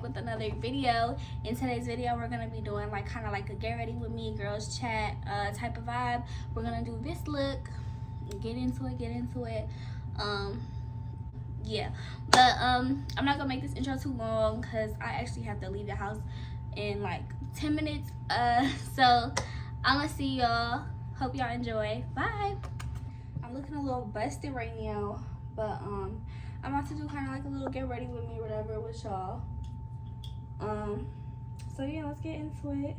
with another video. In today's video, we're gonna be doing like kind of like a get ready with me girls chat type of vibe. We're gonna do this look, get into it. Yeah, but I'm not gonna make this intro too long because I actually have to leave the house in like 10 minutes. So I'm gonna see y'all. Hope y'all enjoy. Bye. I'm looking a little busted right now, but I'm about to do kind of like a little get ready with me or whatever with y'all. So yeah, let's get into it.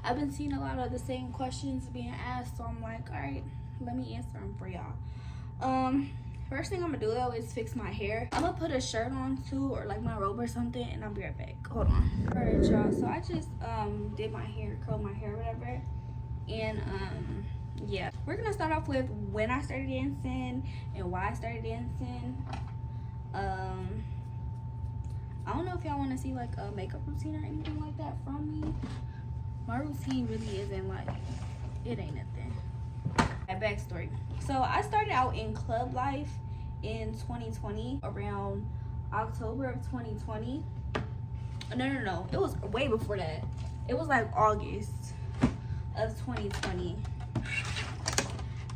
I've been seeing a lot of the same questions being asked, so I'm like, all right, let me answer them for y'all. First thing I'm gonna do though is fix my hair. I'm gonna put a shirt on too, or like my robe or something, and I'll be right back. Hold on. All right, y'all, so I just did my hair, curled my hair, whatever, and yeah, we're gonna start off with when I started dancing and why I started dancing. I don't know if y'all want to see like a makeup routine or anything like that from me. My routine really isn't like, it ain't nothing. A backstory. So I started out in club life in 2020, around October of 2020. No, it was way before that. It was like August of 2020.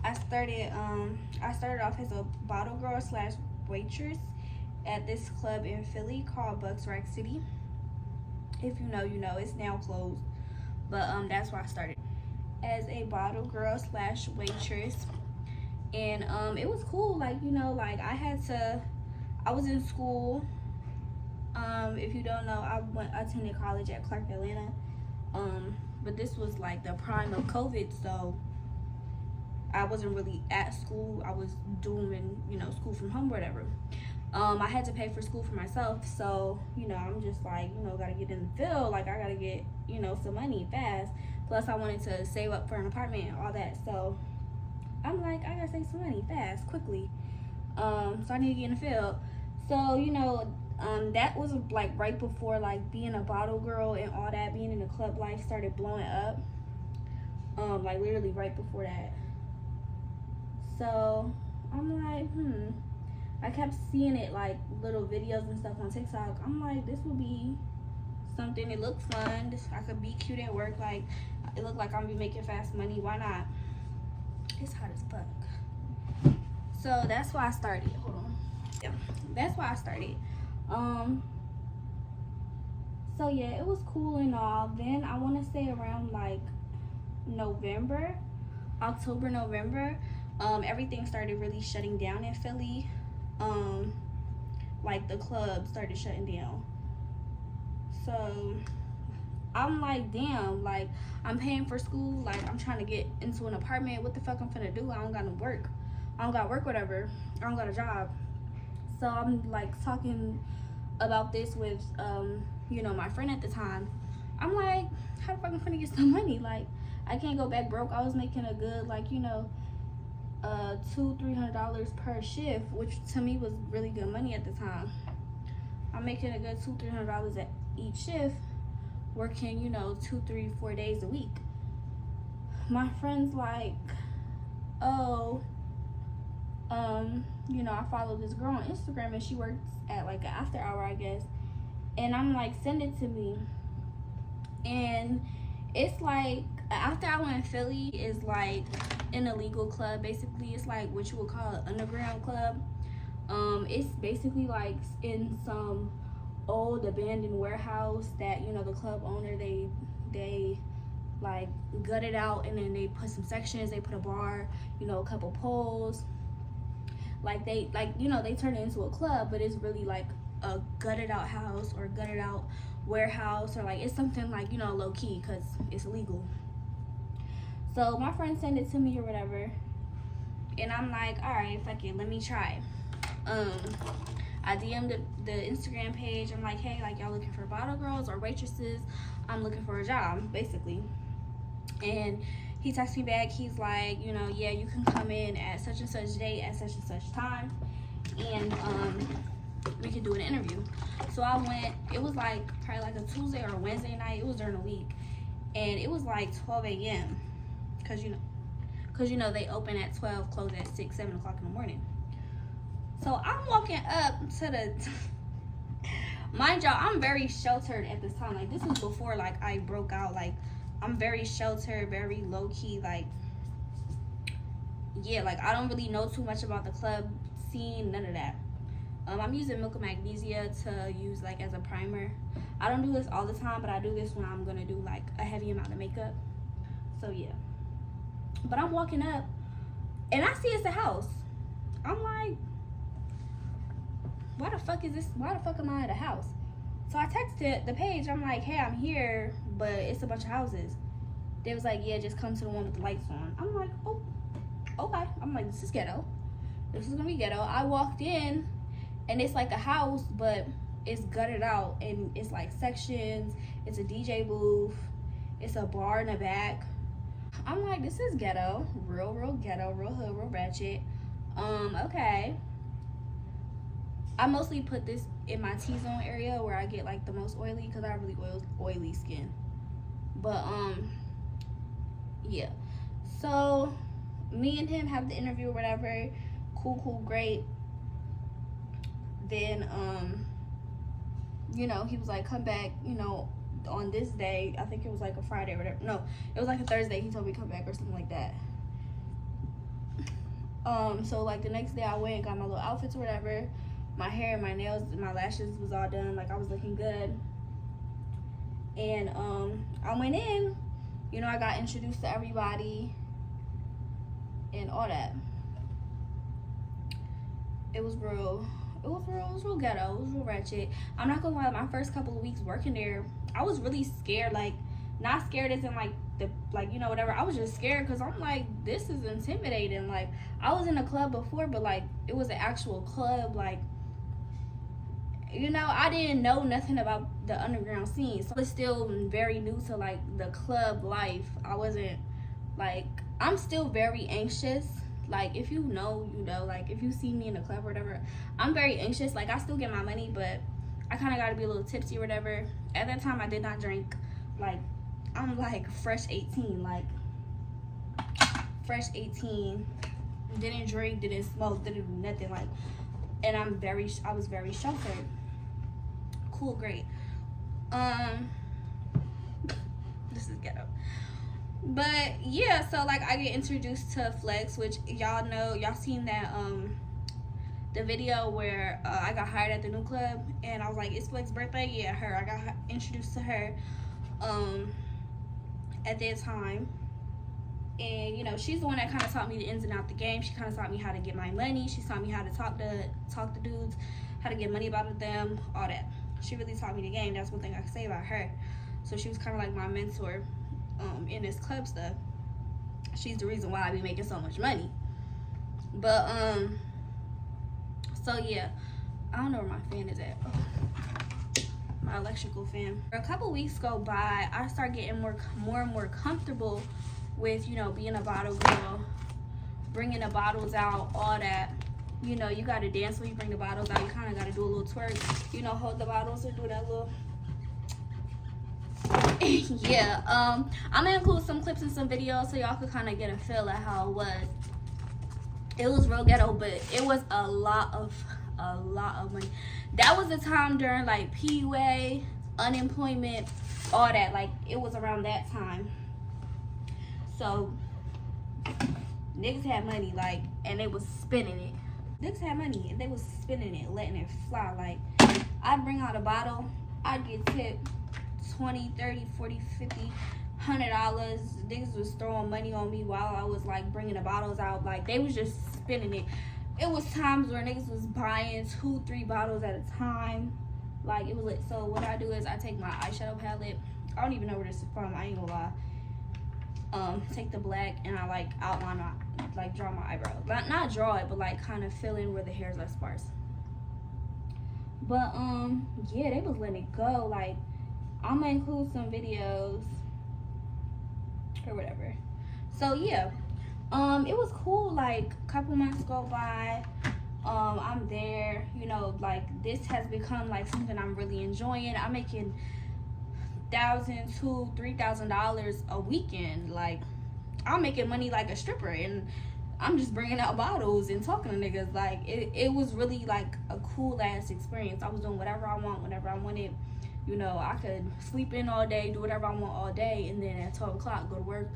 I started off as a bottle girl / waitress at this club in Philly called Bucks Rack City. If you know, you know. It's now closed, but that's where I started as a bottle girl / waitress. And it was cool, like, you know, like I was in school. If you don't know, I attended college at Clark, Atlanta. But this was like the prime of COVID, so I wasn't really at school. I was doing, you know, school from home or whatever. I had to pay for school for myself, so, you know, I'm just like, you know, gotta get in the field, like I gotta get, you know, some money fast. Plus I wanted to save up for an apartment and all that, so I'm like, I gotta save some money fast, quickly. So I need to get in the field. So, you know, that was like right before like being a bottle girl and all that, being in the club life started blowing up. Like literally right before that. So I'm like, I kept seeing it, like little videos and stuff on TikTok. I'm like, this would be something. It looks fun. I could be cute at work. Like, it looked like I'm gonna be making fast money. Why not? It's hot as fuck. So that's why I started. Hold on. Yeah, that's why I started. So yeah, it was cool and all. Then I want to say around like October, November, everything started really shutting down in Philly. Like the club started shutting down. So I'm like, damn, like I'm paying for school, like I'm trying to get into an apartment. What the fuck I'm finna do? I don't got no work. I don't got work, whatever. I don't got a job. So I'm like talking about this with you know, my friend at the time. I'm like, how the fuck I'm finna get some money? Like, I can't go back broke. I was making a good, like, you know, $200-300 per shift, which to me was really good money at the time. I'm making a good $200-300 at each shift, working, you know, 2, 3, 4 days a week. My friend's like, oh, you know, I follow this girl on Instagram and she works at like an after hour, I guess. And I'm like, send it to me. And it's like, after hour in Philly is like an illegal club. Basically, it's like what you would call an underground club. It's basically like in some old abandoned warehouse that, you know, the club owner, they like gutted out, and then they put some sections, they put a bar, you know, a couple poles. Like they, like, you know, they turn it into a club, but it's really like a gutted out house or gutted out warehouse, or like it's something like, you know, low key because it's illegal. So my friend sent it to me or whatever, and I'm like, all right, fuck it, let me try. I DM'd the Instagram page. I'm like, hey, like, y'all looking for bottle girls or waitresses? I'm looking for a job, basically. And he texted me back. He's like, you know, yeah, you can come in at such and such date at such and such time, and we can do an interview. So I went. It was like probably like a Tuesday or a Wednesday night. It was during the week, and it was like 12 a.m. Cause you know they open at 12, close at 6, 7 o'clock in the morning. So I'm walking up to the mind y'all, I'm very sheltered at this time. Like, this was before, like, I broke out. Like, I'm very sheltered, very low-key. Like, yeah, like, I don't really know too much about the club scene, none of that. I'm using milk and magnesia to use, like, as a primer. I don't do this all the time, but I do this when I'm gonna do, like, a heavy amount of makeup. So, yeah. But I'm walking up, and I see it's a house. I'm like, why the fuck is this? Why the fuck am I at a house? So I texted the page. I'm like, hey, I'm here, but it's a bunch of houses. They was like, yeah, just come to the one with the lights on. I'm like, oh, okay. I'm like, this is ghetto. This is gonna be ghetto. I walked in, and it's like a house, but it's gutted out, and it's like sections. It's a DJ booth. It's a bar in the back. I'm like, this is ghetto. Real ghetto, real hood, real ratchet. Okay. I mostly put this in my T-zone area where I get like the most oily, because I have really oily skin. But yeah. So me and him have the interview or whatever. Cool, great. Then you know, he was like, come back, you know, on this day. I think it was like a Friday or whatever. No, it was like a Thursday. He told me come back or something like that. So like the next day I went and got my little outfits or whatever. My hair, my nails, my lashes was all done. Like, I was looking good. And I went in, you know, I got introduced to everybody and all that. It was real ghetto. It was real ratchet. I'm not gonna lie, my first couple of weeks working there, I was really scared. Like, not scared as in like you know, whatever. I was just scared because I'm like, this is intimidating. Like, I was in a club before, but like, it was an actual club. Like, you know, I didn't know nothing about the underground scene, so it's still very new to like the club life. I wasn't like, I'm still very anxious. Like, if you know, you know. Like, if you see me in the club or whatever, I'm very anxious. Like, I still get my money, but I kind of got to be a little tipsy or whatever. At that time, I did not drink. Like, I'm like fresh 18, like fresh 18. Didn't drink, didn't smoke, didn't do nothing. Like, and I was very sheltered. Cool, great. This is ghetto. But yeah, so like I get introduced to Flex, which y'all know, y'all seen that the video where I got hired at the new club, and I was like, it's Flex's birthday? Yeah, her. I got introduced to her at that time. And you know, she's the one that kind of taught me the ins and outs of the game. She kind of taught me how to get my money. She taught me how to talk to dudes, how to get money about them, all that. She really taught me the game. That's one thing I can say about her. So she was kind of like my mentor in this club stuff. She's the reason why I be making so much money. But so yeah, I don't know where my fan is at. My electrical fan. A couple weeks go by, I start getting more and more comfortable with, you know, being a bottle girl, bringing the bottles out, all that. You know, you gotta dance when you bring the bottles out. You kind of gotta do a little twerk, you know, hold the bottles and do that little yeah. I'm gonna include some clips and some videos so y'all could kind of get a feel at how it was. It was real ghetto, but it was a lot of money. That was the time during like PUA, unemployment, all that. Like, it was around that time. So niggas had money, like, and they was spending it. Niggas had money and they was spending it, letting it fly. Like, I'd bring out a bottle, I'd get tipped $20, $30, $40, $50, $100. Niggas was throwing money on me while I was like bringing the bottles out. Like, they was just spending it. It was times where niggas was buying 2-3 bottles at a time. Like, it was lit. So what I do is I take my eyeshadow palette. I don't even know where this is from, I ain't gonna lie. Take the black and I like outline my, like, draw my eyebrow. Not draw it, but like kind of fill in where the hair's less sparse. But yeah, they was letting it go. Like, I'm gonna include some videos or whatever. So yeah, it was cool. Like, a couple months go by, I'm there, you know, like, this has become like something I'm really enjoying. I'm making $1,000 to $3,000 a weekend. Like, I'm making money like a stripper, and I'm just bringing out bottles and talking to niggas. Like, it was really, like, a cool-ass experience. I was doing whatever I want, whenever I wanted. You know, I could sleep in all day, do whatever I want all day, and then at 12 o'clock, go to work.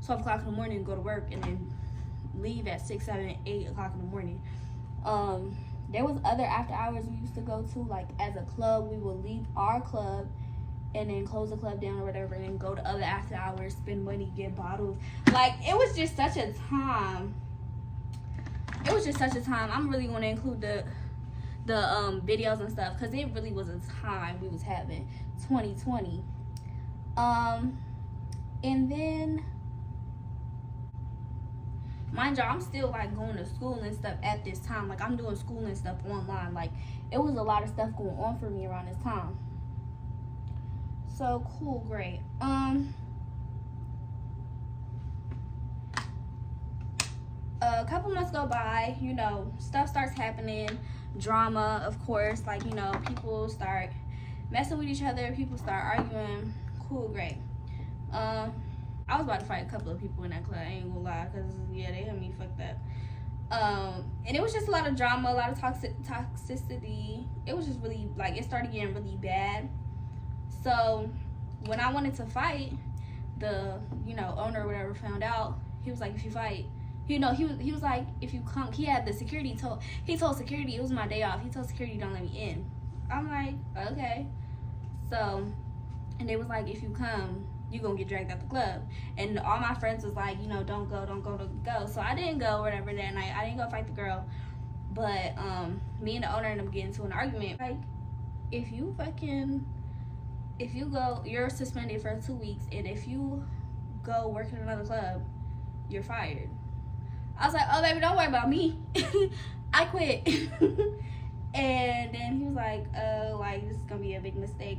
12 o'clock in the morning, go to work, and then leave at 6, 7, 8 o'clock in the morning. There was other after hours we used to go to. Like, as a club, we would leave our club and then close the club down or whatever, and then go to other after hours, spend money, get bottles. Like, it was just such a time. It was just such a time. I'm really going to include the videos and stuff, because it really was a time we was having, 2020. And then, mind you, I'm still, like, going to school and stuff at this time. Like, I'm doing school and stuff online. Like, it was a lot of stuff going on for me around this time. So, cool, great. A couple months go by, you know, stuff starts happening. Drama, of course. Like, you know, people start messing with each other. People start arguing. Cool, great. I was about to fight a couple of people in that club. I ain't gonna lie, because, yeah, they had me fucked up. And it was just a lot of drama, a lot of toxicity. It was just really, like, it started getting really bad. So, when I wanted to fight, the, you know, owner or whatever found out. He was like, if you fight, you know, he was like, if you come, he had the security, he told security, it was my day off, he told security, don't let me in. I'm like, okay. So, and they was like, if you come, you gonna get dragged out the club. And all my friends was like, you know, don't go. So I didn't go, whatever, that night. I didn't go fight the girl. But, me and the owner ended up getting into an argument. Like, if you go, you're suspended for 2 weeks, and if you go work in another club, you're fired. I was like, oh, baby, don't worry about me. I quit. And then he was like, oh, like, this is gonna be a big mistake,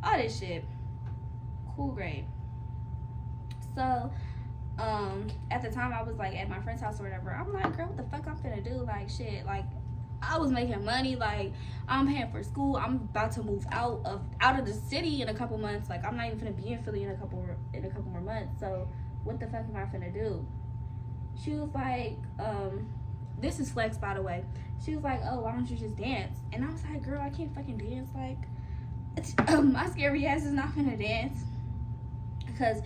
all this shit. Cool, great. So, at the time, I was, like, at my friend's house or whatever. I'm like, girl, what the fuck I'm finna do? Like, shit, like, I was making money. Like, I'm paying for school. I'm about to move out of the city in a couple months. Like, I'm not even finna be in Philly in a couple more months. So, what the fuck am I finna do? She was like, this is Flex, by the way. She was like, oh, why don't you just dance? And I was like, girl, I can't fucking dance. Like, my scary ass is not finna dance. Because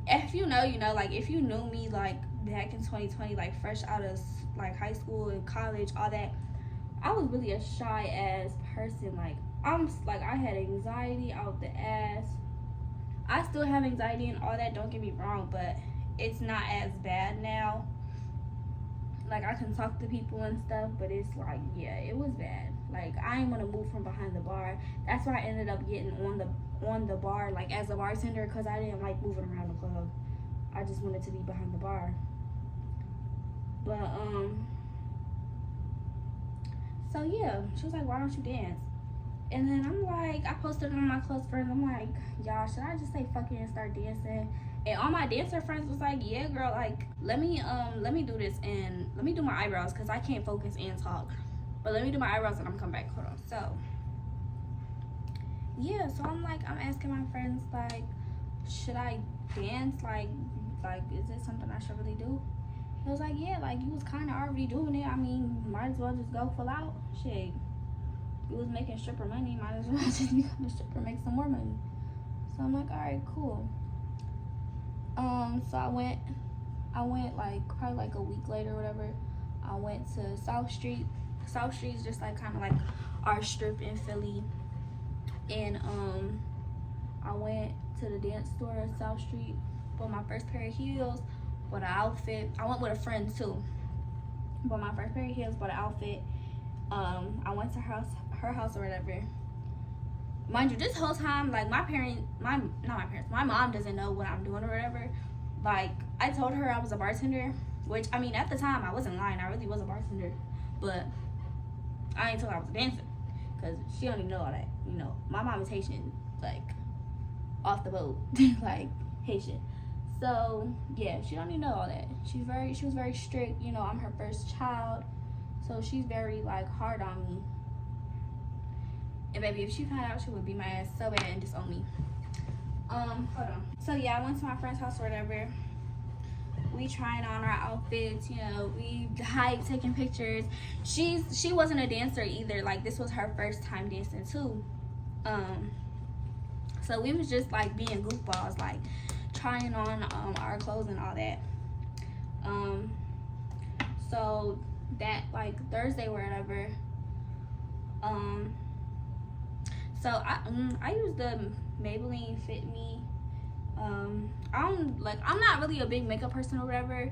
if you know, you know. Like, if you knew me, like, back in 2020, like, fresh out of, like, high school and college, all that, I was really a shy ass person. Like, I had anxiety out the ass. I still have anxiety and all that, don't get me wrong, but it's not as bad now. Like, I can talk to people and stuff, but it's like, yeah, it was bad. Like, I didn't want to move from behind the bar. That's why I ended up getting on the bar, like, as a bartender, because I didn't like moving around the club. I just wanted to be behind the bar. But, so, yeah, she was like, why don't you dance? And then I'm like, I posted it on my close friends. I'm like, y'all, should I just say fuck it and start dancing? And all my dancer friends was like, yeah, girl, like, let me do this, and let me do my eyebrows, because I can't focus and talk. But let me do my eyebrows and I'm coming back. Hold on. So, yeah, so I'm like, I'm asking my friends, like, should I dance? Like, is it something I should really do? It was like, yeah, like, you was kind of already doing it. I mean, might as well just go full out. Shit. You was making stripper money. Might as well just become a stripper, make some more money. So I'm like, all right, cool. So I went like probably like a week later or whatever. I went to South Street. South Street is just like kind of like our strip in Philly. And I went to the dance store at South Street, bought my first pair of heels, bought an outfit. I went with a friend too. Bought my first pair of heels, bought an outfit. I went to her house or whatever. Mind you, this whole time, like, my mom doesn't know what I'm doing or whatever. Like, I told her I was a bartender, which, I mean, at the time, I wasn't lying. I really was a bartender. But I ain't told her I was a dancer, because she don't even know all that. You know, my mom is Haitian, like, off the boat, like, Haitian. So, yeah, she don't even know all that. She was very strict. You know, I'm her first child. So she's very, like, hard on me. And baby, if she found out, she would beat my ass so bad and disown me. Hold on. So yeah, I went to my friend's house or whatever. we trying on our outfits, you know, we hype, taking pictures. She wasn't a dancer either. Like, this was her first time dancing too. So we was just like being goofballs, like trying on our clothes and all that. So that, like, Thursday or whatever, so I use the Maybelline Fit Me. I'm not really a big makeup person or whatever,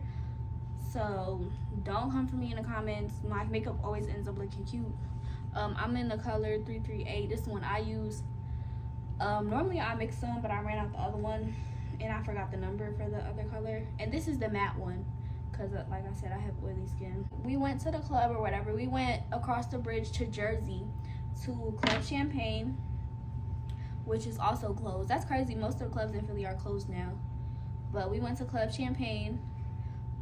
so don't come for me in the comments. My makeup always ends up looking cute. I'm in the color 338. This one I use. Normally I mix some, but I ran out the other one and I forgot the number for the other color. And this is the matte one, because like I said, I have oily skin. We went to the club or whatever. We went across the bridge to Jersey to Club Champagne, which is also closed. That's crazy. Most of the clubs in Philly are closed now. But we went to Club Champagne.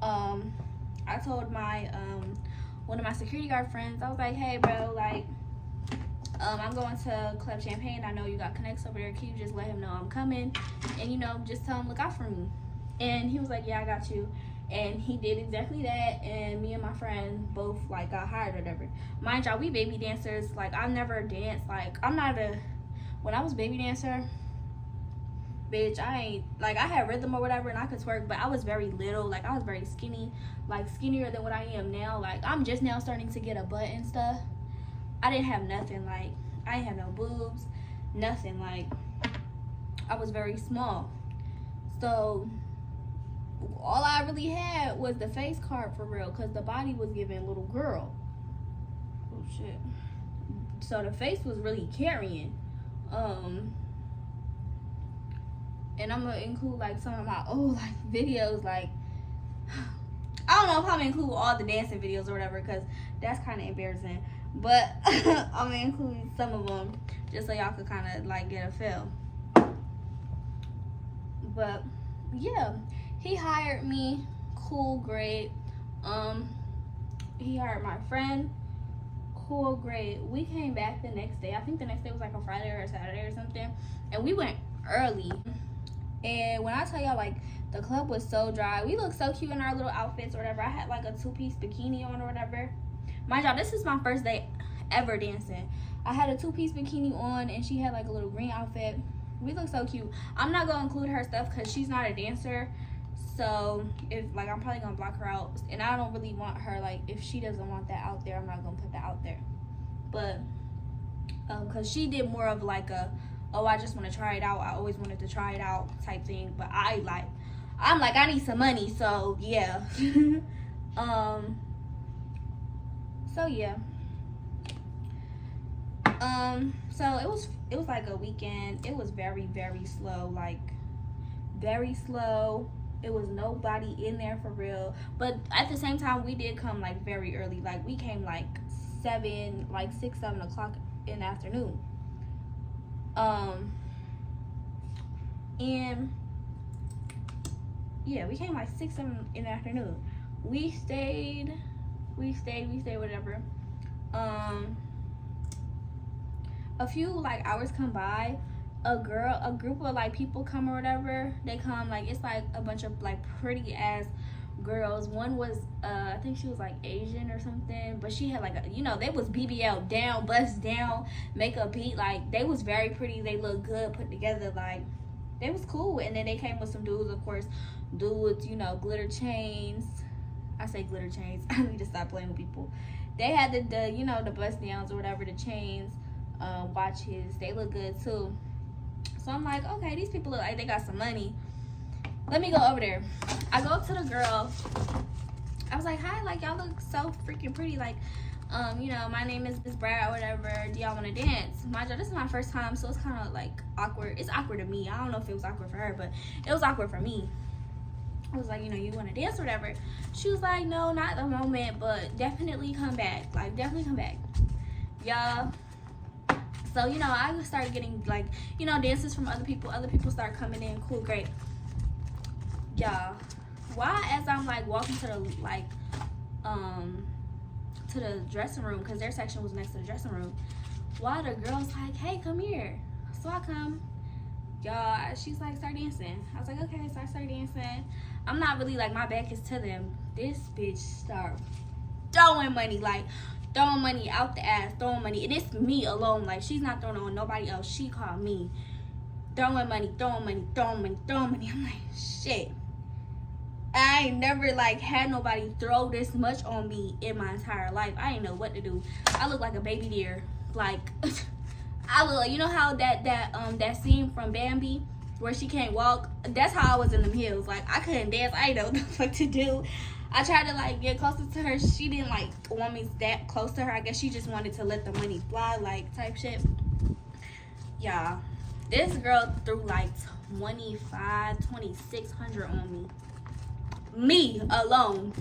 I told my one of my security guard friends, I was like, hey bro, like, I'm going to Club Champagne. I know you got connects over there. Can you just let him know I'm coming? And, you know, just tell him look out for me. And he was like, yeah, I got you. And he did exactly that. And me and my friend both, like, got hired or whatever. Mind y'all, we baby dancers. Like, I've never danced. Like, when I was baby dancer, bitch, I had rhythm or whatever and I could twerk, but I was very little. Like, I was very skinny, like skinnier than what I am now. Like, I'm just now starting to get a butt and stuff. I didn't have nothing. Like, I didn't have no boobs, nothing. Like, I was very small. So all I really had was the face card for real, because the body was giving little girl. Oh shit. So the face was really carrying. And I'm gonna include like some of my old like videos. Like, I don't know if I'm gonna include all the dancing videos or whatever, because that's kind of embarrassing, but I'm gonna include some of them just so y'all could kind of like get a feel. But yeah, he hired me. Cool, great. He hired my friend. Cool, great. We came back the next day. I think the next day was like a Friday or a Saturday or something, and we went early. And when I tell y'all, like, the club was so dry. We looked so cute in our little outfits or whatever. I had like a 2-piece bikini on or whatever. Mind y'all, this is my first day ever dancing. I had a 2-piece bikini on and she had like a little green outfit. We look so cute. I'm not gonna include her stuff because she's not a dancer. So if like, I'm probably gonna block her out, and I don't really want her, like, if she doesn't want that out there, I'm not gonna put that out there. But because she did more of like a, oh, I just want to try it out, I always wanted to try it out type thing. But I'm like, I need some money, so yeah. So yeah. So it was like a weekend. It was very, very slow, like very slow. It was nobody in there for real. But at the same time, we did come like very early. Like, we came like 6, 7 o'clock in the afternoon. And yeah, we came like 6, 7 in the afternoon. We stayed, whatever. A few like hours come by, a group of like people come or whatever. They come, like, it's like a bunch of like pretty ass girls. One was I think she was like Asian or something, but she had like a, you know, they was BBL down, bust down, makeup beat. Like, they was very pretty. They looked good put together. Like, they was cool. And then they came with some dudes, of course, dudes, you know, glitter chains. I say glitter chains. I need to stop playing with people. They had the you know, the bust downs or whatever, the chains, watches. They look good too. So I'm like, okay, these people look like they got some money. Let me go over there. I go up to the girl. I was like, hi, like, y'all look so freaking pretty. Like, you know, my name is Brad or whatever. Do y'all want to dance? Mind you, this is my first time, so it's kind of like awkward. It's awkward to me. I don't know if it was awkward for her, but it was awkward for me. I was like, you know, you want to dance or whatever? She was like, no, not at the moment, but definitely come back. Like, definitely come back. Y'all. So, you know, I started getting, like, you know, dances from other people. Other people start coming in. Cool, great. Y'all, why, as I'm, like, walking to the, like, to the dressing room, because their section was next to the dressing room, why the girl's like, hey, come here. So I come. y'all, she's like, start dancing. I was like, okay, so I started dancing. I'm not really like, my back is to them. This bitch start throwing money, like throwing money out the ass, throwing money, and it's me alone. Like, she's not throwing on nobody else. She called me. Throwing money, throwing money, throwing money, throwing money. I'm like, shit. I ain't never like had nobody throw this much on me in my entire life. I didn't know what to do. I look like a baby deer. Like, I look like, you know how that scene from Bambi where she can't walk? That's how I was in them heels. Like, I couldn't dance. I didn't know what the fuck to do. I tried to like get closer to her. She didn't like want me that close to her. I guess she just wanted to let the money fly, like type shit. Y'all, this girl threw like 2,600 on me. Me alone.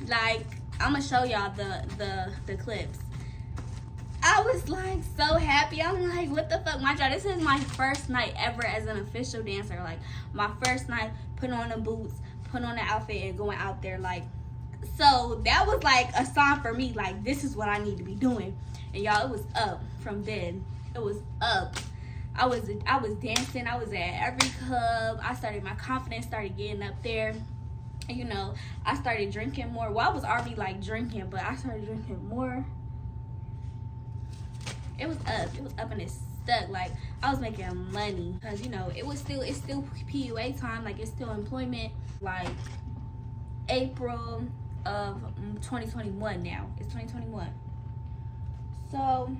Like, I'm gonna show y'all the clips. I was like so happy. I'm like, what the fuck, my job? This is my first night ever as an official dancer. Like, my first night putting on the boots, putting on the outfit, and going out there. Like, so that was like a sign for me. Like, this is what I need to be doing. And y'all, it was up from then. It was up. I was dancing. I was at every club. My confidence started getting up there. And, you know, I started drinking more. Well, I was already like drinking, but I started drinking more. It was up. It was up and it stuck. Like, I was making money because, you know, it's still PUA time. Like, it's still employment. Like, April of 2021 now. It's 2021. So,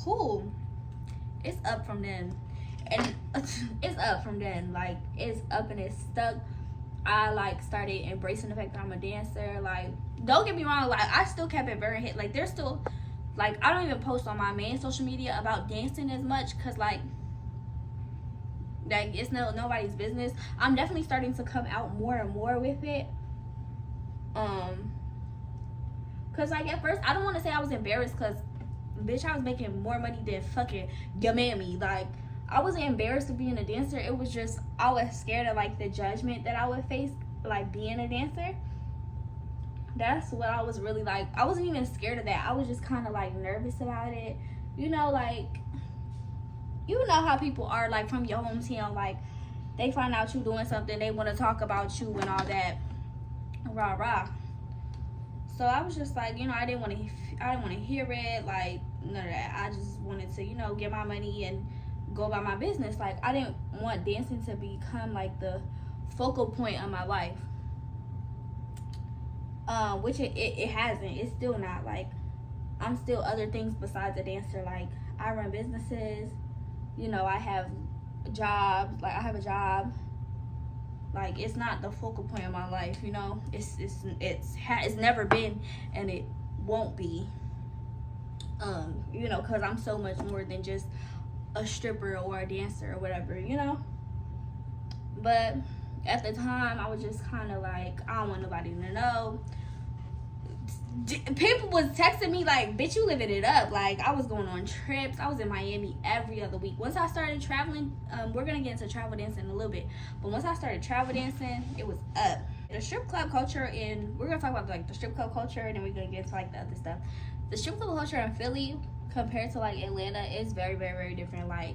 cool. It's up from then. And it's up from then. Like, it's up and it's stuck. I like started embracing the fact that I'm a dancer. Like, don't get me wrong, like, I still kept it very hit. Like, there's still, like, I don't even post on my main social media about dancing as much because, like, it's nobody's business. I'm definitely starting to come out more and more with it. Because, like, at first, I don't want to say I was embarrassed because, bitch, I was making more money than fucking your mammy. Like, I wasn't embarrassed of being a dancer. It was just, I was scared of, like, the judgment that I would face, like, being a dancer. That's what I was really, like, I wasn't even scared of that. I was just kind of, like, nervous about it. You know, like, you know how people are, like, from your hometown. Like, they find out you doing something, they want to talk about you and all that. Rah, rah. So I was just like, you know, I didn't want to hear it, like, none of that. I just wanted to, you know, get my money and go about my business. Like, I didn't want dancing to become like the focal point of my life, which it hasn't. It's still not. Like, I'm still other things besides a dancer. Like, I run businesses, you know, I have jobs. Like, I have a job. Like, it's not the focal point of my life, you know. It's never been, and it won't be, you know, because I'm so much more than just a stripper or a dancer or whatever, you know. But at the time, I was just kind of like, I don't want nobody to know. People was texting me like, bitch, you living it up. Like, I was going on trips. I was in Miami every other week. Once I started traveling, we're gonna get into travel dancing in a little bit, but once I started travel dancing, it was up. The strip club culture, and we're gonna talk about like the strip club culture, and then we're gonna get into like the other stuff. The strip club culture in Philly compared to like Atlanta is very, very, very different. Like,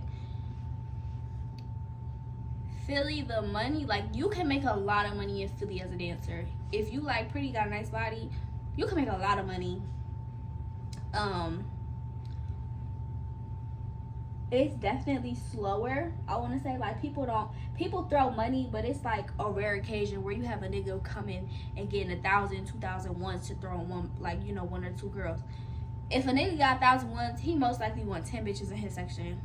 Philly, the money, like, you can make a lot of money in Philly as a dancer. If you like pretty, got a nice body, you can make a lot of money. It's definitely slower. I want to say, like, people throw money, but it's like a rare occasion where you have a nigga coming and getting 1,000, 2,000 ones to throw on one, like, you know, one or two girls. If a nigga got 1,000 ones, he most likely want 10 bitches in his section.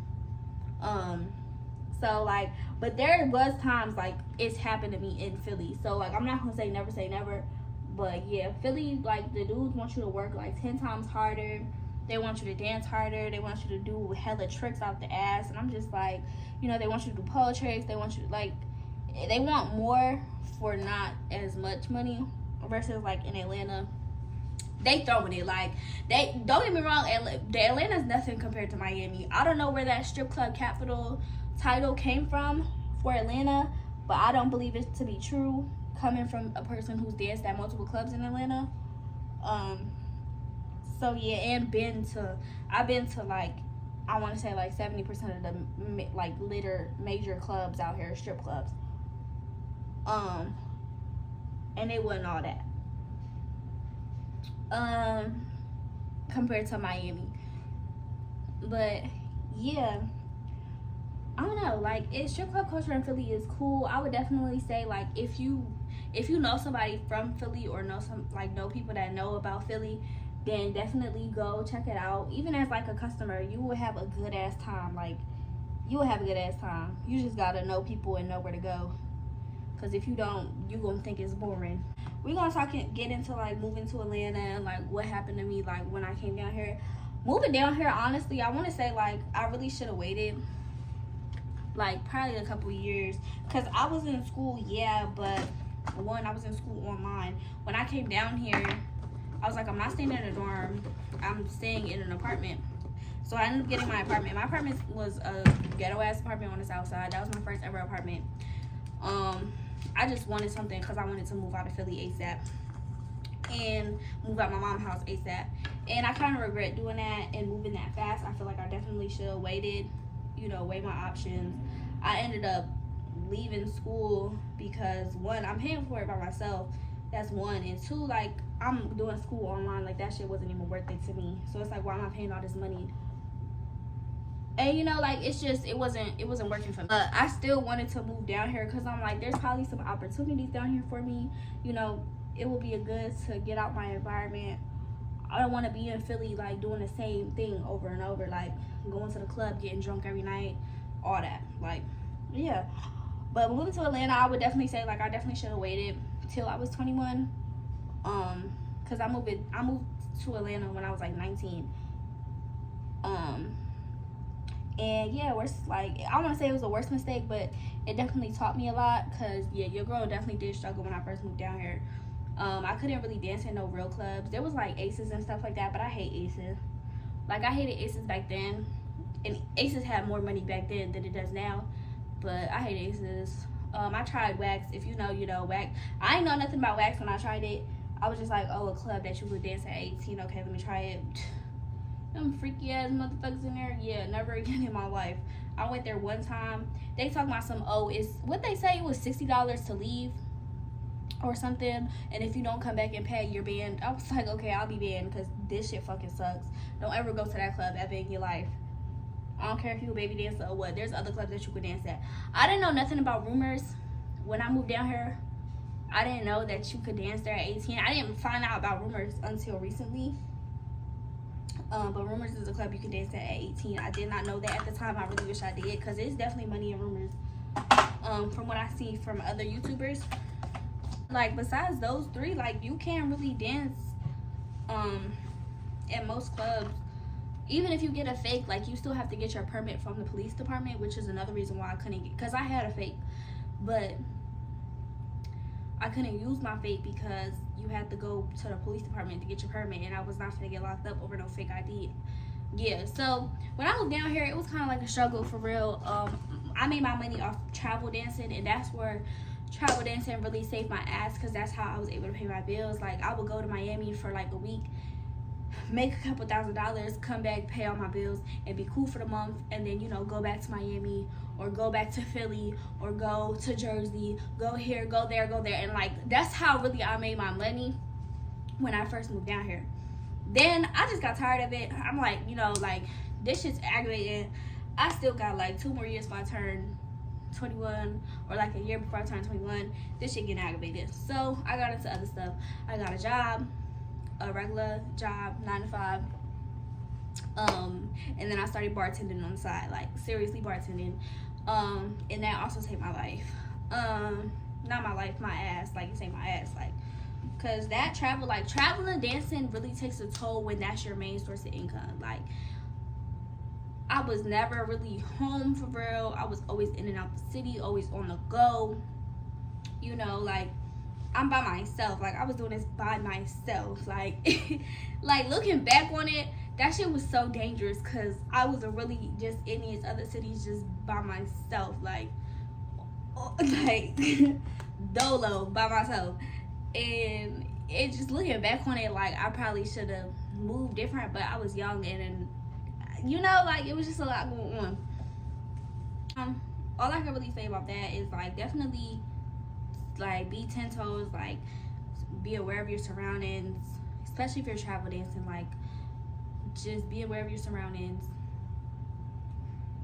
So, like, but there was times, like, it's happened to me in Philly. So, like, I'm not gonna say never. But, yeah, Philly, like, the dudes want you to work, like, 10 times harder. They want you to dance harder. They want you to do hella tricks out the ass. And I'm just like, you know, they want you to do pole tricks. They want you to, like, they want more for not as much money versus, like, in Atlanta. They throwing it. Like, they, don't get me wrong, Atlanta's nothing compared to Miami. I don't know where that strip club capital title came from for Atlanta, but I don't believe it to be true, coming from a person who's danced at multiple clubs in Atlanta. So yeah, and I've been to like I want to say like 70% of the like major clubs out here, strip clubs. And it wasn't all that. Compared to Miami. But yeah, I don't know, like strip club culture in Philly is cool. I would definitely say like if you know somebody from Philly or know people that know about Philly, then definitely go check it out. Even as like a customer, you will have a good ass time. Like you will have a good ass time. You just gotta know people and know where to go. Cause if you don't, you gonna think it's boring. We're gonna get into like moving to Atlanta and like what happened to me like when I came down here. Moving down here, honestly, I want to say like I really should have waited like probably a couple years, cause I was in school, yeah, but one, I was in school online. When I came down here, I was like, I'm not staying in a dorm, I'm staying in an apartment. So I ended up getting my apartment. My apartment was a ghetto ass apartment on the south side. That was my first ever apartment. I just wanted something because I wanted to move out of Philly ASAP and move out my mom's house ASAP. And I kind of regret doing that and moving that fast. I feel like I definitely should have waited, weigh my options. I ended up leaving school because one, I'm paying for it by myself. That's one. And two, like I'm doing school online. Like that shit wasn't even worth it to me. So it's like, why am I paying all this money? And like it's just it wasn't working for me. But I still wanted to move down here because I'm like, there's probably some opportunities down here for me. It will be a good to get out my environment. I don't want to be in Philly like doing the same thing over and over, like going to the club, getting drunk every night, all that. Like, yeah. But moving to Atlanta, I would definitely say like I definitely should have waited till I was 21. Cause I moved to Atlanta when I was like 19. And yeah, I want to say it was the worst mistake, but it definitely taught me a lot. Cause yeah, your girl definitely did struggle when I first moved down here. I couldn't really dance in no real clubs. There was like Aces and stuff like that, but I hate Aces. Like I hated Aces back then, and Aces had more money back then than it does now. But I hate Aces. I tried Wax. If you know Wax. I ain't know nothing about Wax when I tried it. I was just like, oh, a club that you would dance at 18. Okay, let me try it. Them freaky ass motherfuckers in there. Yeah, never again in my life. I went there one time. They talking about some, it's what they say, it was $60 to leave or something, and if you don't come back and pay, you're banned. I was like, okay, I'll be banned because this shit fucking sucks. Don't ever go to that club ever in your life. I don't care if you a baby dancer or what. There's other clubs that you could dance at. I didn't know nothing about Rumors when I moved down here. I didn't know that you could dance there at 18. I didn't find out about Rumors until recently. But Rumors is a club you can dance at 18. I did not know that at the time. I really wish I did, because there's definitely money in Rumors. From what I see from other YouTubers. Like, besides those three, like, you can't really dance at most clubs. Even if you get a fake, like, you still have to get your permit from the police department, which is another reason why I couldn't get, because I had a fake, but I couldn't use my fake because you had to go to the police department to get your permit, and I was not gonna get locked up over no fake ID. Yeah, so when I moved down here, it was kind of like a struggle for real. I made my money off travel dancing, and that's where travel dancing really saved my ass, because that's how I was able to pay my bills. Like, I would go to Miami for like a week, make a couple $1,000s, come back, pay all my bills, and be cool for the month, and then go back to Miami or go back to Philly or go to Jersey, go here, go there, and like that's how really I made my money when I first moved down here. Then I just got tired of it. I'm like, like this shit's aggravating. I still got like 2 more years before I turn 21, or like a year before I turn 21. This shit getting aggravated. So I got into other stuff. I got a job, a regular job, 9 to 5. And then I started bartending on the side, like seriously bartending. And that also saved my life. Not my life, my ass. Like, it saved my ass, like, cause that traveling, dancing really takes a toll when that's your main source of income. Like, I was never really home for real. I was always in and out the city, always on the go. Like, I'm by myself. Like, I was doing this by myself. Like, like looking back on it, that shit was so dangerous, because I was really just in these other cities just by myself. Like dolo by myself. And it just looking back on it, like, I probably should have moved different, but I was young, and you know, like it was just a lot going on. All I can really say about that is like definitely like be 10 toes, like be aware of your surroundings, especially if you're travel dancing. Like just be aware of your surroundings,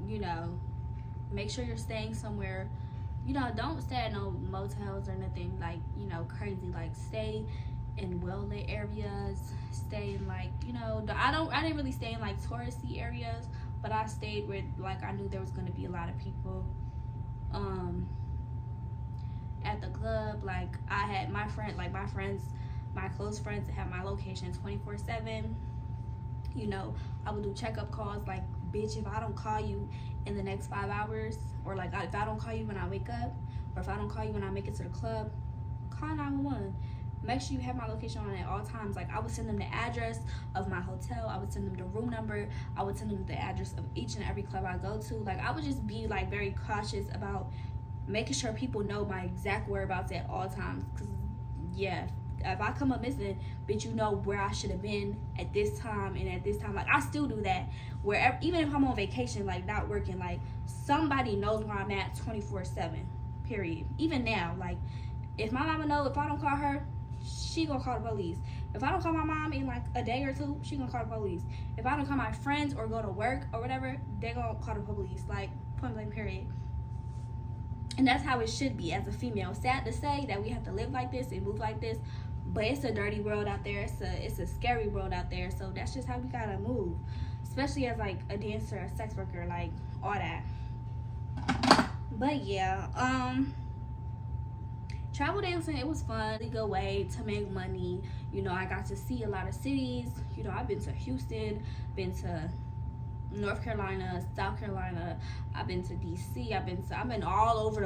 you know, make sure you're staying somewhere, you know, don't stay at no motels or nothing like, you know, crazy. Like stay in well-lit areas, stay in like, you know, I didn't really stay in like touristy areas, but I stayed where like I knew there was going to be a lot of people. At the club, like I had my close friends had my location 24/7. You know, I would do checkup calls like, bitch, if I don't call you in the next 5 hours, or like if I don't call you when I wake up, or if I don't call you when I make it to the club, call 911. Make sure you have my location on at all times. Like I would send them the address of my hotel, I would send them the room number, I would send them the address of each and every club I go to. Like I would just be like very cautious about making sure people know my exact whereabouts at all times. Because yeah, if I come up missing, bitch, you know where I should have been at this time and at this time. Like I still do that wherever, even if I'm on vacation, like not working, like somebody knows where I'm at 24/7 period. Even now, like if my mama know, if I don't call her, she gonna call the police. If I don't call my mom in like a day or two, she gonna call the police. If I don't call my friends or go to work or whatever, they gonna call the police. Like point blank period. And that's how it should be as a female. Sad to say that we have to live like this and move like this, but it's a dirty world out there. It's a scary world out there. So that's just how we gotta move, especially as like a dancer, a sex worker, like all that. But yeah, travel dancing, it was fun. Really good way to make money. You know, I got to see a lot of cities. You know, I've been to Houston, been to North Carolina, South Carolina, I've been to DC, I've been all over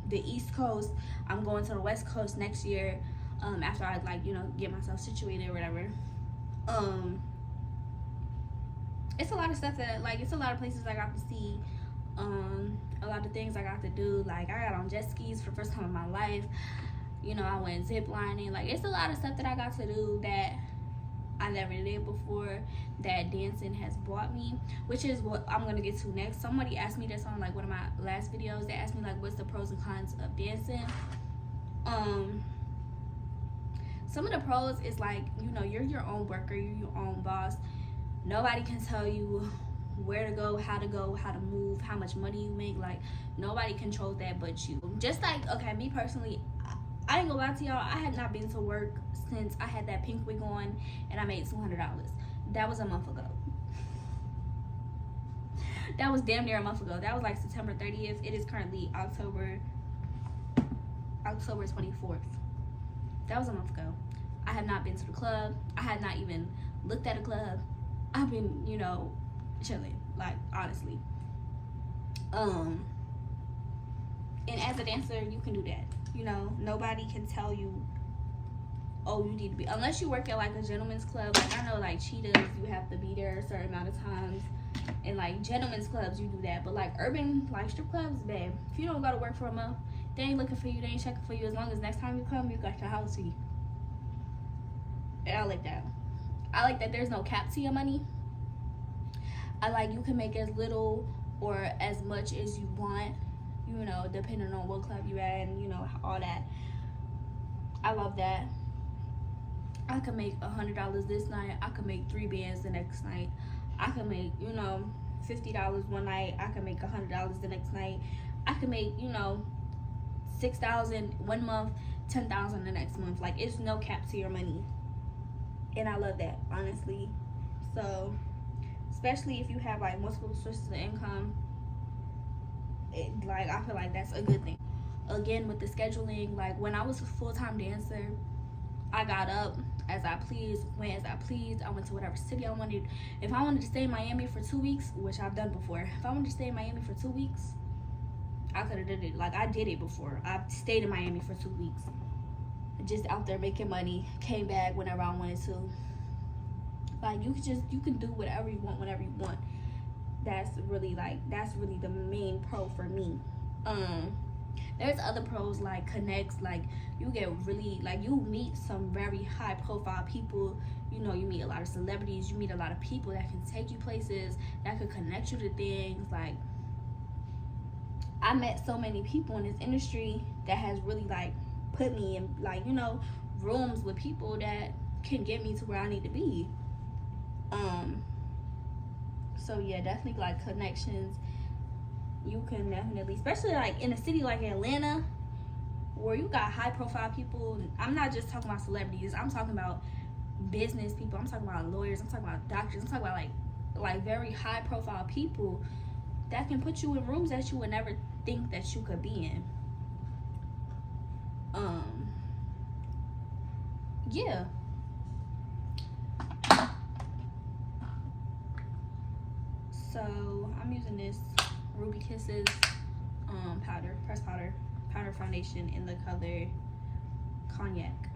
the East Coast. I'm going to the West Coast next year, after I like, you know, get myself situated or whatever. It's a lot of stuff that like, it's a lot of places I got to see, a lot of things I got to do. Like I got on jet skis for the first time in my life, you know, I went zip lining. Like it's a lot of stuff that I got to do that I never did before, that dancing has brought me, which is what I'm gonna get to next. Somebody asked me this on like one of my last videos. They asked me like, what's the pros and cons of dancing? Some of the pros is like, you know, you're your own worker, you're your own boss. Nobody can tell you where to go, how to move, how much money you make. Like nobody controls that but you. Just like, okay, me personally, I ain't gonna lie to y'all, I have not been to work since I had that pink wig on and I made $200. That was a month ago. That was damn near a month ago. That was like September 30th. It is currently October 24th. That was a month ago. I have not been to the club. I had not even looked at a club. I've been, you know, chilling, like honestly. And as a dancer, you can do that. You know, nobody can tell you, oh, you need to be, unless you work at like a gentleman's club. Like I know like Cheetahs, you have to be there a certain amount of times, and like gentlemen's clubs you do that. But like urban like strip clubs, babe, if you don't go to work for a month, they ain't looking for you, they ain't checking for you. As long as next time you come, you got your house fee. And I like that. I like that there's no cap to your money. I like you can make as little or as much as you want, you know, depending on what club you at and, you know, all that. I love that. I could make $100 this night. I could make 3 bands the next night. I could make, you know, $50 one night. I could make $100 the next night. I could make, you know, $6,000 one month, $10,000 the next month. Like, it's no cap to your money. And I love that, honestly. So, especially if you have like multiple sources of income, like I feel like that's a good thing. Again, with the scheduling, like when I was a full-time dancer, I got up as I pleased, went as I pleased. I went to whatever city I wanted. If I wanted to stay in Miami for 2 weeks, which I've done before, if I wanted to stay in Miami for 2 weeks, I could have did it. Like I did it before. I stayed in Miami for 2 weeks, just out there making money, came back whenever I wanted to. Like you can do whatever you want whenever you want. That's really the main pro for me. There's other pros like connects, like you get really, like you meet some very high profile people, you know, you meet a lot of celebrities, you meet a lot of people that can take you places, that could connect you to things. Like, I met so many people in this industry that has really like put me in, like, you know, rooms with people that can get me to where I need to be. So yeah, definitely like connections. You can definitely, especially like in a city like Atlanta, where you got high profile people. I'm not just talking about celebrities, I'm talking about business people, I'm talking about lawyers, I'm talking about doctors, I'm talking about like very high profile people that can put you in rooms that you would never think that you could be in. Yeah. So I'm using this Ruby Kisses pressed powder foundation in the color Cognac,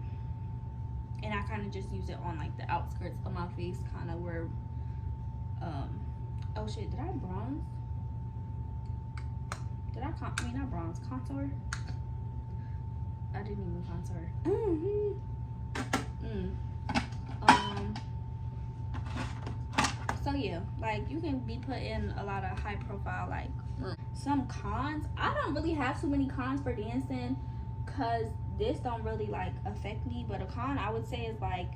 and I kind of just use it on like the outskirts of my face, kind of where oh shit, did I bronze? Not bronze, contour. I didn't even contour. So yeah, like you can be put in a lot of high profile, like some cons. I don't really have too many cons for dancing because this don't really like affect me, but a con I would say is like,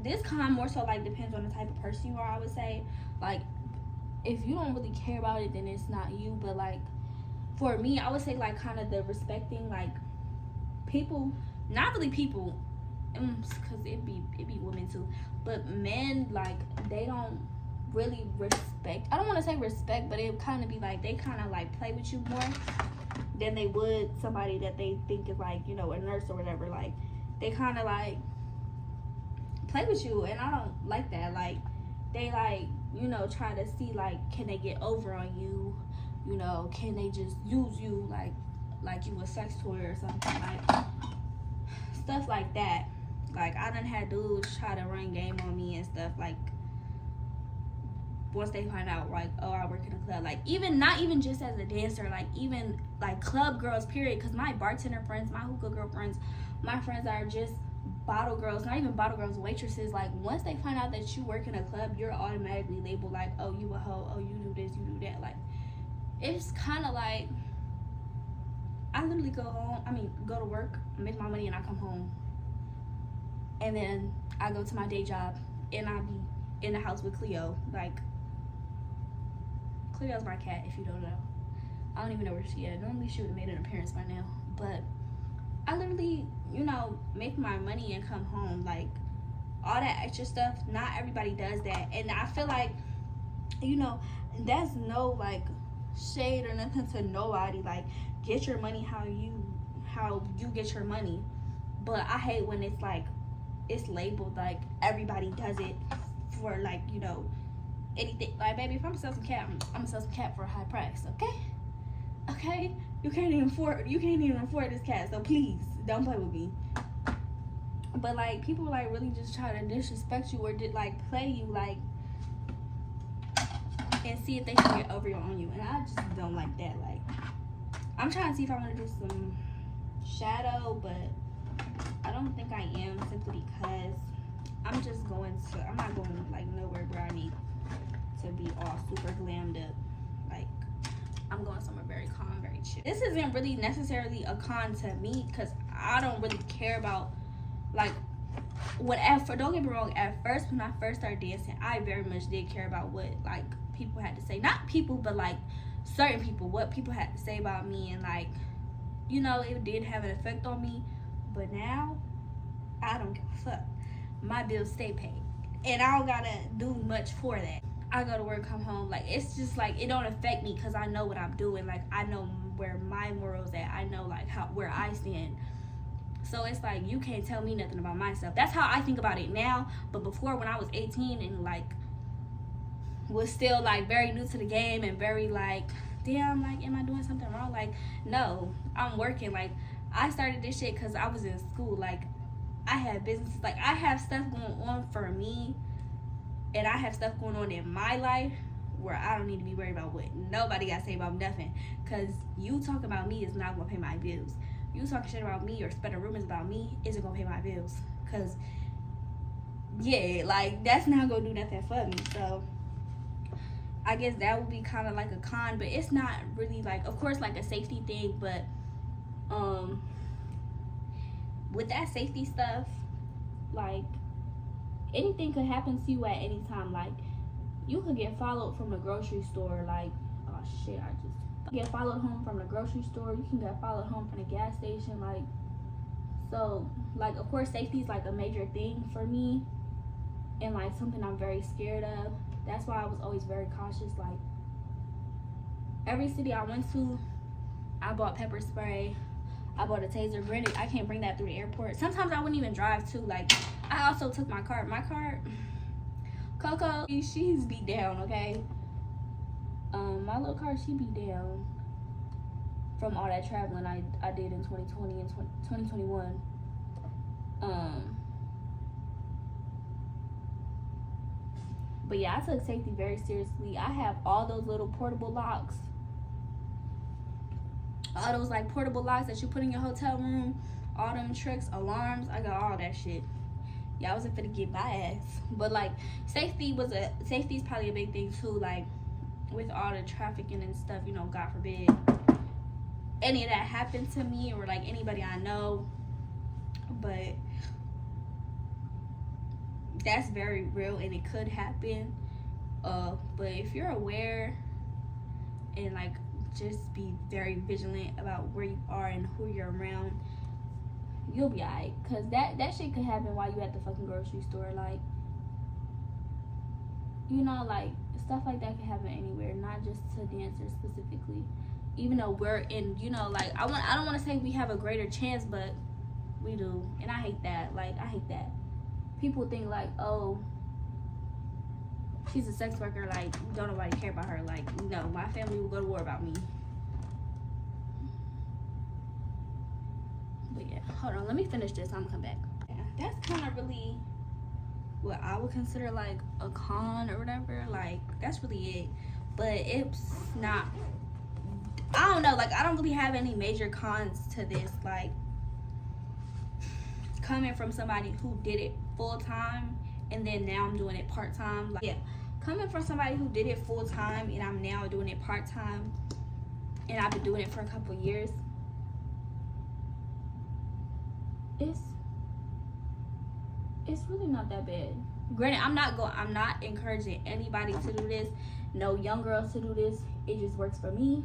this con more so like depends on the type of person you are. I would say like, if you don't really care about it, then it's not you. But like for me, I would say like kind of the respecting, like people, not really people, because it be women too, but men, like they don't really respect. I don't want to say respect, but it kind of be like they kind of like play with you more than they would somebody that they think is like, you know, a nurse or whatever. Like they kind of like play with you, and I don't like that. Like they like, you know, try to see like, can they get over on you, you know, can they just use you like you a sex toy or something, like stuff like that. Like I done had dudes try to run game on me and stuff, like once they find out like, oh, I work in a club. Like even, not even just as a dancer, like even like club girls period, because my bartender friends, my hookah girl friends, my friends are just bottle girls, not even bottle girls, waitresses. Like once they find out that you work in a club, you're automatically labeled like, oh, you a hoe, oh, you do this, you do that. Like it's kind of like, I literally go to work, make my money, and I come home, and then I go to my day job, and I be in the house with Cleo. Like Cleo's my cat, if you don't know. I don't even know where she is. Normally she would have made an appearance by now, but I literally, you know, make my money and come home. Like all that extra stuff, not everybody does that. And I feel like, you know, that's no like shade or nothing to nobody. Like get your money how you get your money. But I hate when it's like, it's labeled like everybody does it for like, you know, anything. Like baby, if I'm gonna sell some cat, I'm gonna sell some cat for a high price. Okay, you can't even afford this cat, so please don't play with me. But like people like really just try to disrespect you or like play you, like, and see if they can get over on you, and I just don't like that. Like I'm trying to see if I want to do some shadow, but I don't think I am, simply because I'm not going like nowhere where I need to be all super glammed up. Like I'm going somewhere very calm, very chill. This isn't really necessarily a con to me because I don't really care about like whatever. Don't get me wrong, at first when I first started dancing, I very much did care about what like people had to say. Not people, but like certain people, what people had to say about me, and like, you know, it did have an effect on me. But now I don't give a fuck. My bills stay paid, and I don't gotta do much for that. I go to work, come home. Like it's just like, it don't affect me because I know what I'm doing. Like I know where my morals at. I know like where I stand. So it's like you can't tell me nothing about myself. That's how I think about it now. But before, when I was 18 and like was still like very new to the game and very like, damn, like am I doing something wrong? Like no, I'm working. Like I started this shit because I was in school. Like I had businesses. Like I have stuff going on for me, and I have stuff going on in my life where I don't need to be worried about what nobody got to say about nothing. Because you talking about me is not going to pay my bills. You talking shit about me or spreading rumors about me isn't going to pay my bills. Because yeah, like that's not gonna do nothing for me. So I guess that would be kind of like a con, but it's not really like, of course, like a safety thing, but with that safety stuff, like anything could happen to you at any time. Like you could get followed from the grocery store, like, oh shit, I just get followed home from the grocery store. You can get followed home from the gas station, like, so like of course safety is like a major thing for me, and like something I'm very scared of. That's why I was always very cautious. Like every city I went to, I bought pepper spray, I bought a taser. Granted, I can't bring that through the airport. Sometimes I wouldn't even drive too. Like I also took my car. Coco, she's beat down, okay? My little car, she beat down from all that traveling I did in 2020 and 2021. But yeah, I took safety very seriously. I have all those little portable locks. All those like portable locks that you put in your hotel room. All them tricks, alarms. I got all that shit. Yeah, I wasn't finna get my ass. But like safety is probably a big thing too. Like with all the trafficking and stuff, you know, God forbid any of that happened to me or like anybody I know. But that's very real and it could happen. But if you're aware and like just be very vigilant about where you are and who you're around, you'll be alright. Cause that shit could happen while you at the fucking grocery store. Like, you know, like stuff like that can happen anywhere, not just to dancers specifically. Even though we're in, you know, like I don't want to say we have a greater chance, but we do, and I hate that. Like I hate that people think like, oh, she's a sex worker, like don't nobody care about her. Like no, my family will go to war about me. But yeah, hold on, let me finish this. I'm gonna come back. Yeah, that's kind of really what I would consider like a con or whatever. Like that's really it. But it's not, I don't know, like I don't really have any major cons to this. Like coming from somebody who did it full time and then now I'm doing it part time. Like yeah, coming from somebody who did it full time and I'm now doing it part time, and I've been doing it for a couple years. It's really not that bad. Granted, I'm not encouraging anybody to do this. No young girls to do this. It just works for me.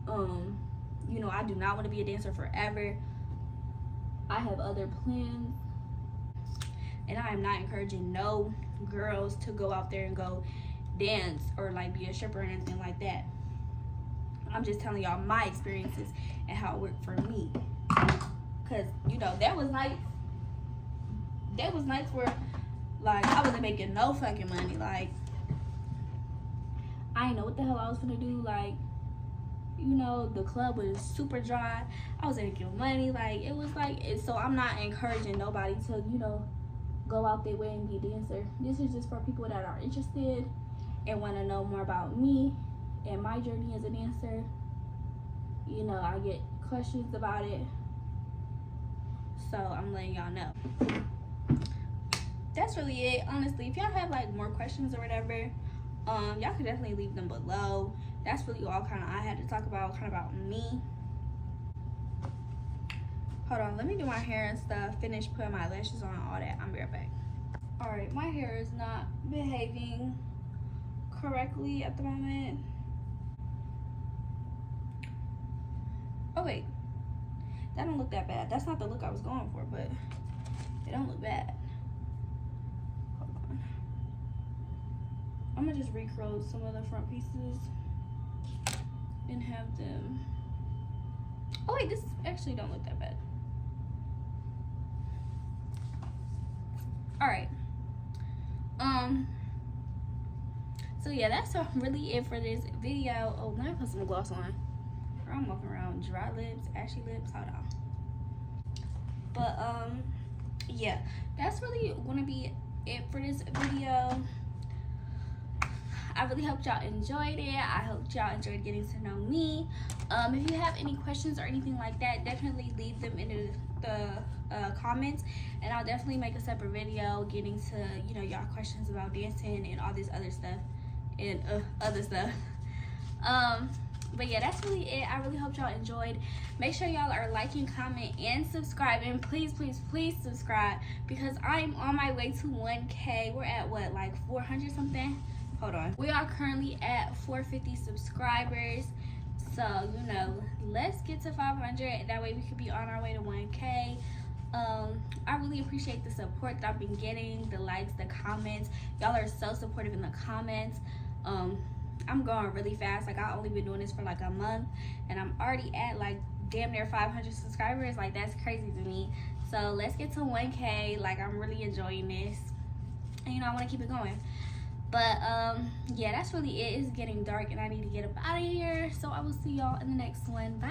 You know, I do not want to be a dancer forever. I have other plans. And I am not encouraging no girls to go out there and go dance or like be a stripper or anything like that. I'm just telling y'all my experiences and how it worked for me. Cause you know, there was nights where like I wasn't making no fucking money. Like I didn't know what the hell I was gonna do. Like, you know, the club was super dry. I wasn't making money. Like it was like so I'm not encouraging nobody to, you know, go out their way and be a dancer. This is just for people that are interested and want to know more about me and my journey as a dancer. You know, I get questions about it, so I'm letting y'all know. That's really it, honestly. If y'all have like more questions or whatever, y'all can definitely leave them below. That's really all kind of I had to talk about, kind of about me. Hold on, let me do my hair and stuff, finish putting my lashes on, all that. I'll be right back. All right, my hair is not behaving correctly at the moment. Oh wait, that don't look that bad. That's not the look I was going for, but it don't look bad. Hold on. I'm gonna just recurl some of the front pieces and have them. Oh wait, this actually don't look that bad. All right. So yeah, that's really it for this video. Oh, let me put some gloss on. I'm walking around dry lips, ashy lips. Hold on. But yeah, that's really gonna be it for this video. I really hope y'all enjoyed it. I hope y'all enjoyed getting to know me. If you have any questions or anything like that, definitely leave them in the comments, and I'll definitely make a separate video getting to, you know, y'all questions about dancing and all this other stuff and other stuff. But yeah, that's really it. I really hope y'all enjoyed. Make sure y'all are liking, comment, and subscribing. Please, please, please subscribe, because I'm on my way to 1K. We're at what, like 400 something? Hold on. We are currently at 450 subscribers. So, you know, let's get to 500. That way we could be on our way to 1K. I really appreciate the support that I've been getting, the likes, the comments. Y'all are so supportive in the comments. I'm going really fast. Like, I've only been doing this for like a month, and I'm already at like damn near 500 subscribers. Like, that's crazy to me. So let's get to 1K. Like, I'm really enjoying this, and you know, I want to keep it going. But yeah, that's really it. It's getting dark and I need to get up out of here. So I will see y'all in the next one. Bye.